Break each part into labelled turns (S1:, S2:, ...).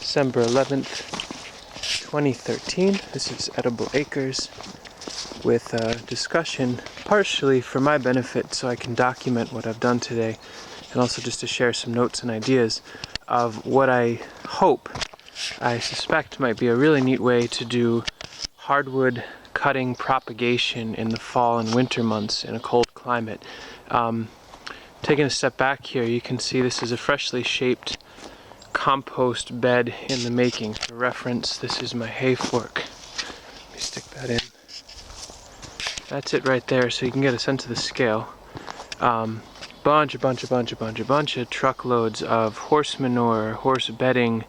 S1: December 11th, 2013. This is Edible Acres with a discussion partially for my benefit so I can document what I've done today, and also just to share some notes and ideas of what I suspect might be a really neat way to do hardwood cutting propagation in the fall and winter months in a cold climate. Taking a step back here, you can see this is a freshly shaped compost bed in the making. For reference, this is my hay fork. Let me stick that in. That's it right there, so you can get a sense of the scale. Bunch of truckloads of horse manure, horse bedding,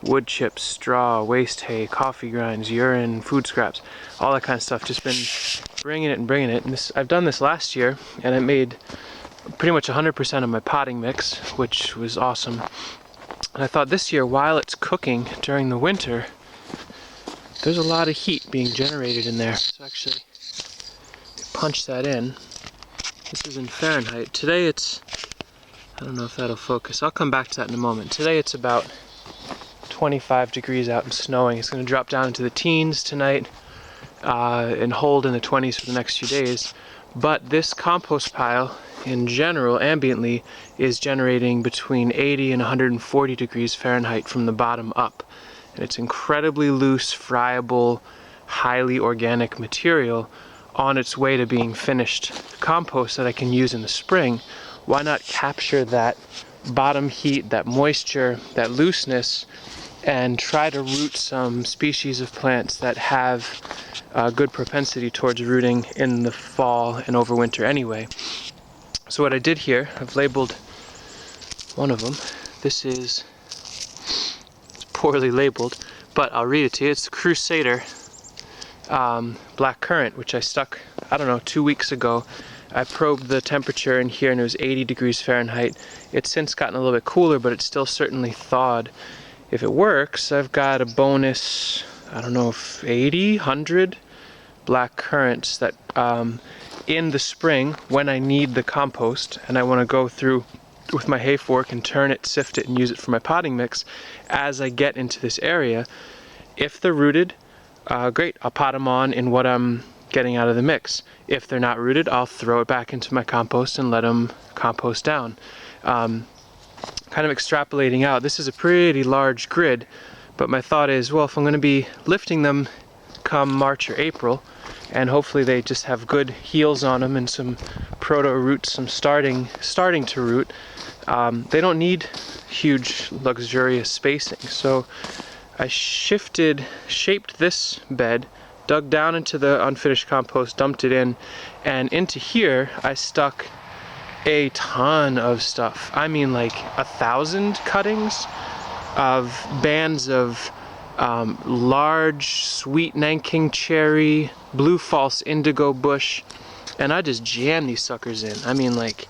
S1: wood chips, straw, waste hay, coffee grinds, urine, food scraps, all that kind of stuff. Just been bringing it. And I've done this last year, and I made pretty much 100% of my potting mix, which was awesome. And I thought this year, while it's cooking during the winter, there's a lot of heat being generated in there. So actually, punch that in. This is in Fahrenheit. Today it's, I don't know if that'll focus. I'll come back to that in a moment. Today it's about 25 degrees out and snowing. It's going to drop down into the teens tonight and hold in the 20s for the next few days. But this compost pile, in general, ambiently, is generating between 80 and 140 degrees Fahrenheit from the bottom up. And it's incredibly loose, friable, highly organic material on its way to being finished compost that I can use in the spring. Why not capture that bottom heat, that moisture, that looseness, and try to root some species of plants that have a good propensity towards rooting in the fall and over winter anyway. So what I did here, I've labeled one of them. This is, it's poorly labeled, but I'll read it to you. It's the Crusader black currant, which I stuck, I don't know, 2 weeks ago. I probed the temperature in here and it was 80 degrees Fahrenheit. It's since gotten a little bit cooler, but it's still certainly thawed. If it works, I've got a bonus, I don't know, if 80, 100 black currants that in the spring, when I need the compost and I want to go through with my hay fork and turn it, sift it, and use it for my potting mix, as I get into this area, if they're rooted, great, I'll pot them on in what I'm getting out of the mix. If they're not rooted, I'll throw it back into my compost and let them compost down. Kind of extrapolating out, this is a pretty large grid, but my thought is, well, if I'm going to be lifting them come March or April, and hopefully they just have good heels on them and some proto-roots, some starting to root, they don't need huge, luxurious spacing. So I shaped this bed, dug down into the unfinished compost, dumped it in, and into here I stuck a ton of stuff. I mean, like 1,000 cuttings of bands of large sweet Nanking cherry, blue false indigo bush, and I just jam these suckers in. I mean, like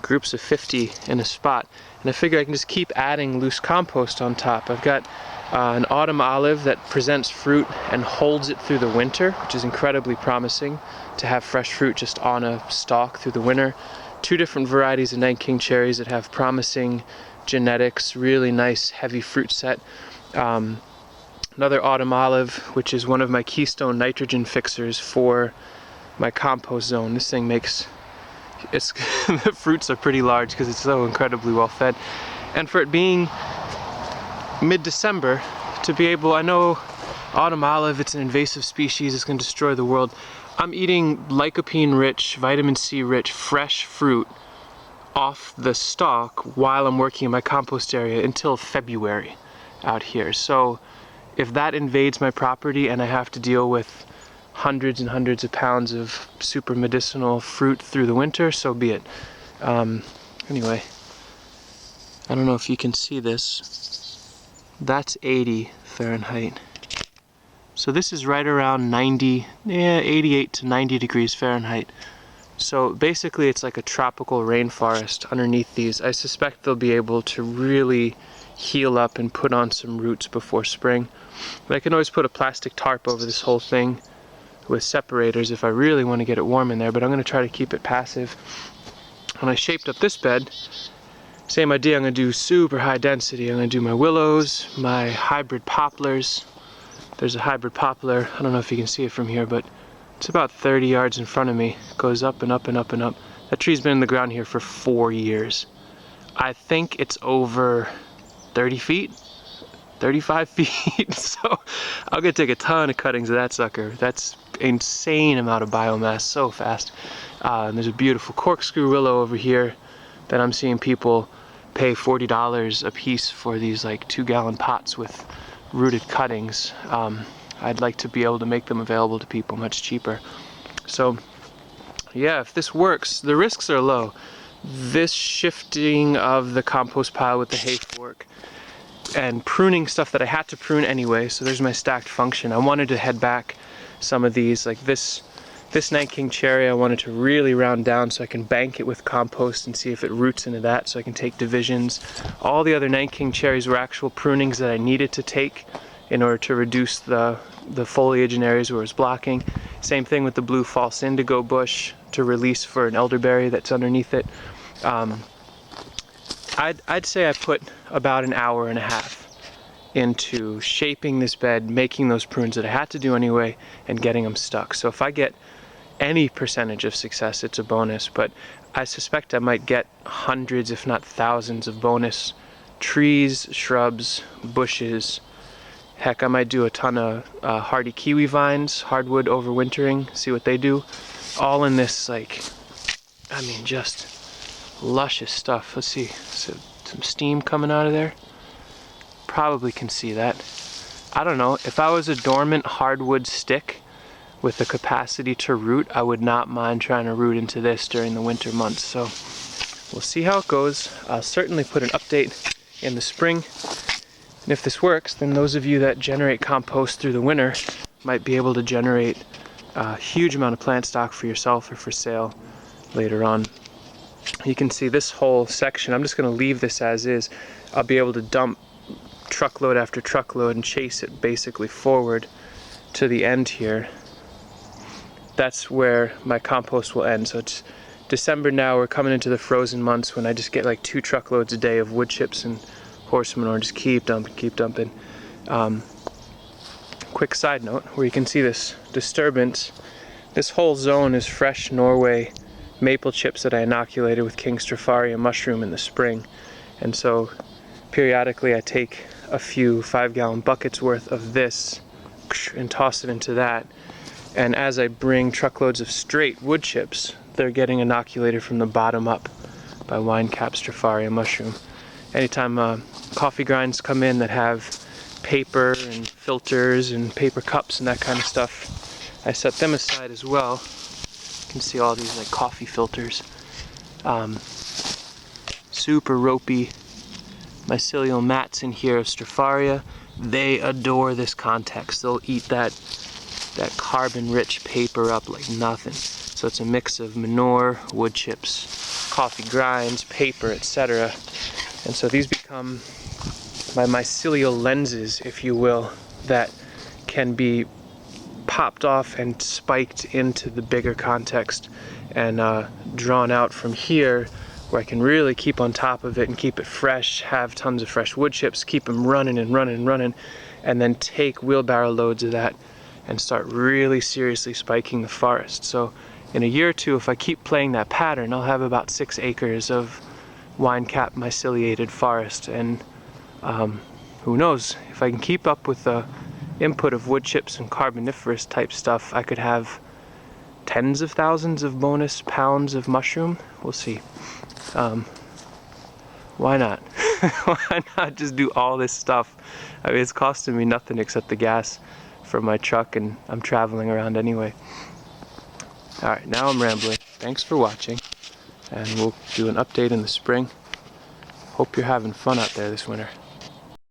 S1: groups of 50 in a spot, and I figure I can just keep adding loose compost on top. I've got an autumn olive that presents fruit and holds it through the winter, which is incredibly promising to have fresh fruit just on a stalk through the winter. 2 different varieties of Nanking cherries that have promising genetics, really nice heavy fruit set. Another autumn olive, which is one of my keystone nitrogen fixers for my compost zone. This thing makes, the fruits are pretty large because it's so incredibly well fed. And for it being mid-December, to be able, I know autumn olive, it's an invasive species, it's going to destroy the world. I'm eating lycopene-rich, vitamin C-rich, fresh fruit off the stalk while I'm working in my compost area until February out here. So if that invades my property and I have to deal with hundreds and hundreds of pounds of super medicinal fruit through the winter, so be it. Anyway, I don't know if you can see this. That's 80 Fahrenheit. So this is right around 88 to 90 degrees Fahrenheit. So basically it's like a tropical rainforest underneath these. I suspect they'll be able to really heal up and put on some roots before spring. But I can always put a plastic tarp over this whole thing with separators if I really want to get it warm in there, but I'm going to try to keep it passive. When I shaped up this bed, Same idea, I'm going to do super high density. I'm going to do my willows, my hybrid poplars. There's a hybrid poplar, I don't know if you can see it from here, but it's about 30 yards in front of me. It goes up and up and up and up. That tree's been in the ground here for 4 years. I think it's over 30 feet, 35 feet. So I'm gonna take a ton of cuttings of that sucker. That's insane amount of biomass so fast. And there's a beautiful corkscrew willow over here that I'm seeing people pay $40 a piece for these like 2-gallon pots with rooted cuttings. I'd like to be able to make them available to people much cheaper. So yeah, if this works, the risks are low. This shifting of the compost pile with the hay fork and pruning stuff that I had to prune anyway, so there's my stacked function. I wanted to head back some of these, like this Nanking cherry I wanted to really round down so I can bank it with compost and see if it roots into that so I can take divisions. All the other Nanking cherries were actual prunings that I needed to take in order to reduce the foliage in areas where it was blocking. Same thing with the blue false indigo bush to release for an elderberry that's underneath it. I'd say I put about an hour and a half into shaping this bed, making those prunes that I had to do anyway, and getting them stuck. So if I get any percentage of success, it's a bonus, but I suspect I might get hundreds, if not thousands, of bonus trees, shrubs, bushes. Heck, I might do a ton of hardy kiwi vines, hardwood overwintering, see what they do. All in this, like, I mean, just luscious stuff. Let's see, so some steam coming out of there. Probably can see that. I don't know, if I was a dormant hardwood stick with the capacity to root, I would not mind trying to root into this during the winter months. So we'll see how it goes. I'll certainly put an update in the spring. And if this works, then those of you that generate compost through the winter might be able to generate a huge amount of plant stock for yourself or for sale later on. You can see this whole section, I'm just going to leave this as is. I'll be able to dump truckload after truckload and chase it basically forward to the end here. That's where my compost will end. So it's December now, we're coming into the frozen months when I just get like 2 truckloads a day of wood chips and horse manure, just keep dumping. Quick side note, where you can see this disturbance, this whole zone is fresh Norway maple chips that I inoculated with King Stropharia mushroom in the spring. And so periodically I take a few 5-gallon buckets worth of this and toss it into that. And as I bring truckloads of straight wood chips, they're getting inoculated from the bottom up by wine cap Stropharia mushroom. Anytime coffee grinds come in that have paper and filters and paper cups and that kind of stuff, I set them aside as well. You can see all these like coffee filters. Super ropey mycelial mats in here of Stropharia. They adore this context. They'll eat that carbon-rich paper up like nothing. So it's a mix of manure, wood chips, coffee grinds, paper, etc. And so these become my mycelial lenses, if you will, that can be popped off and spiked into the bigger context and drawn out from here, where I can really keep on top of it and keep it fresh, have tons of fresh wood chips, keep them running and running and running, and then take wheelbarrow loads of that and start really seriously spiking the forest. So in a year or two, if I keep playing that pattern, I'll have about 6 acres of wine cap myceliated forest. And who knows, if I can keep up with the input of wood chips and carboniferous type stuff, I could have tens of thousands of bonus pounds of mushroom. We'll see. Why not? Why not just do all this stuff? I mean, it's costing me nothing except the gas for my truck, and I'm traveling around anyway. Alright, now I'm rambling. Thanks for watching, and we'll do an update in the spring. Hope you're having fun out there this winter.